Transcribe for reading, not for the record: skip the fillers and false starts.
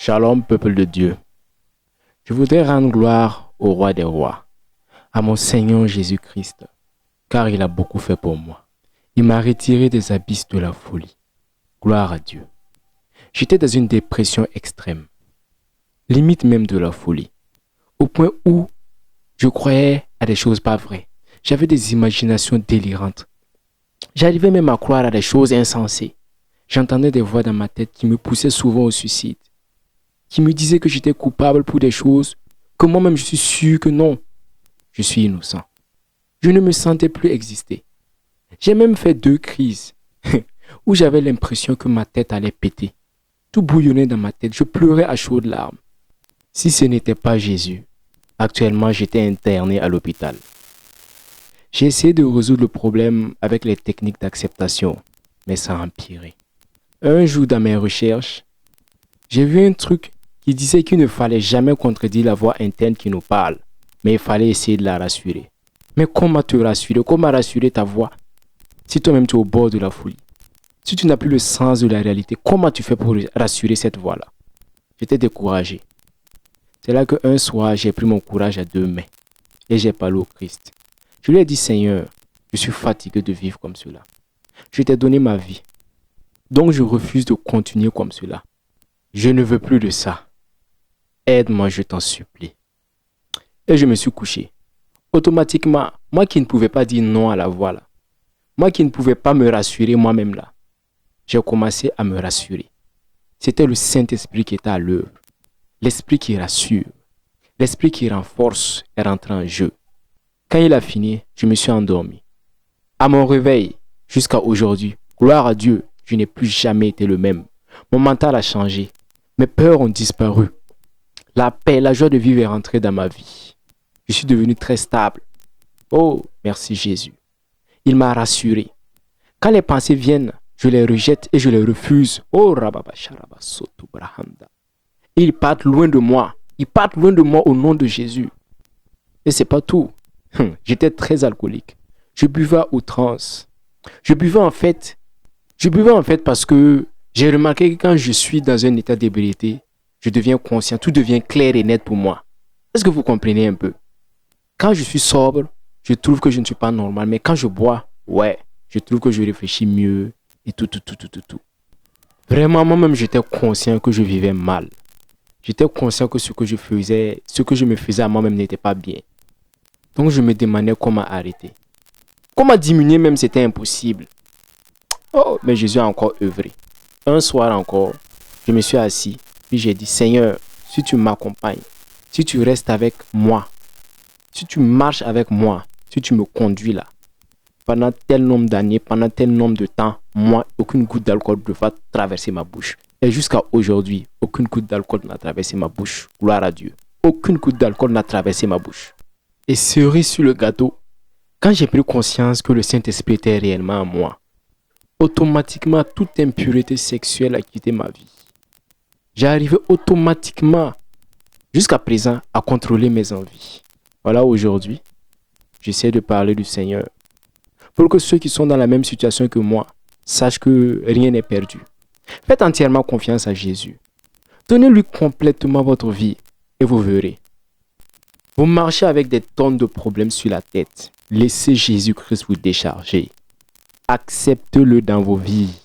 Shalom, peuple de Dieu. Je voudrais rendre gloire au roi des rois, à mon Seigneur Jésus-Christ, car il a beaucoup fait pour moi. Il m'a retiré des abysses de la folie. Gloire à Dieu. J'étais dans une dépression extrême, limite même de la folie, au point où je croyais à des choses pas vraies. J'avais des imaginations délirantes. J'arrivais même à croire à des choses insensées. J'entendais des voix dans ma tête qui me poussaient souvent au suicide, qui me disaient que j'étais coupable pour des choses que moi-même je suis sûr que non, je suis innocent. Je ne me sentais plus exister. J'ai même fait 2 crises où j'avais l'impression que ma tête allait péter. Tout bouillonnait dans ma tête, je pleurais à chaudes larmes. Si ce n'était pas Jésus, actuellement j'étais interné à l'hôpital. J'ai essayé de résoudre le problème avec les techniques d'acceptation, mais ça a empiré. Un jour dans mes recherches, j'ai vu un truc qui disait qu'il ne fallait jamais contredire la voix interne qui nous parle, mais il fallait essayer de la rassurer. Mais comment te rassurer? Comment rassurer ta voix si toi-même tu es au bord de la folie? Si tu n'as plus le sens de la réalité, comment tu fais pour rassurer cette voix-là? J'étais découragé. C'est là qu'un soir, j'ai pris mon courage à 2 mains et j'ai parlé au Christ. Je lui ai dit, Seigneur, je suis fatigué de vivre comme cela. Je t'ai donné ma vie. Donc je refuse de continuer comme cela. Je ne veux plus de ça. Aide-moi, je t'en supplie. Et je me suis couché. Automatiquement, moi qui ne pouvais pas dire non à la voix là, moi qui ne pouvais pas me rassurer moi-même là, j'ai commencé à me rassurer. C'était le Saint-Esprit qui était à l'œuvre. L'Esprit qui rassure. L'Esprit qui renforce est rentré en jeu. Quand il a fini, je me suis endormi. À mon réveil, jusqu'à aujourd'hui, gloire à Dieu, je n'ai plus jamais été le même. Mon mental a changé. Mes peurs ont disparu. La paix, la joie de vivre est rentrée dans ma vie. Je suis devenu très stable. Oh, merci Jésus. Il m'a rassuré. Quand les pensées viennent, je les rejette et je les refuse. Oh, Rababa Sharaba Soto Brahanda. Ils partent loin de moi. Ils partent loin de moi au nom de Jésus. Et c'est pas tout. J'étais très alcoolique. Je buvais à outrance. Je buvais en fait parce que j'ai remarqué que quand je suis dans un état d'ébriété, je deviens conscient, tout devient clair et net pour moi. Est-ce que vous comprenez un peu? Quand je suis sobre, je trouve que je ne suis pas normal, mais quand je bois, ouais, je trouve que je réfléchis mieux et tout. Vraiment, moi-même, j'étais conscient que je vivais mal. J'étais conscient que ce que je me faisais à moi-même n'était pas bien. Donc, je me demandais comment arrêter. Comment diminuer même, c'était impossible. Oh, mais Jésus a encore œuvré. Un soir encore, je me suis assis, puis j'ai dit, Seigneur, si tu m'accompagnes, si tu restes avec moi, si tu marches avec moi, si tu me conduis là, pendant tel nombre d'années, pendant tel nombre de temps, moi, aucune goutte d'alcool ne va traverser ma bouche. Et jusqu'à aujourd'hui, aucune goutte d'alcool n'a traversé ma bouche. Gloire à Dieu. Aucune goutte d'alcool n'a traversé ma bouche. Et cerise sur le gâteau, quand j'ai pris conscience que le Saint-Esprit était réellement en moi, automatiquement, toute impureté sexuelle a quitté ma vie. J'ai arrivé automatiquement, jusqu'à présent, à contrôler mes envies. Voilà, aujourd'hui, j'essaie de parler du Seigneur. Pour que ceux qui sont dans la même situation que moi sachent que rien n'est perdu. Faites entièrement confiance à Jésus. Donnez-lui complètement votre vie et vous verrez. Vous marchez avec des tonnes de problèmes sur la tête. Laissez Jésus-Christ vous décharger. Acceptez-le dans vos vies.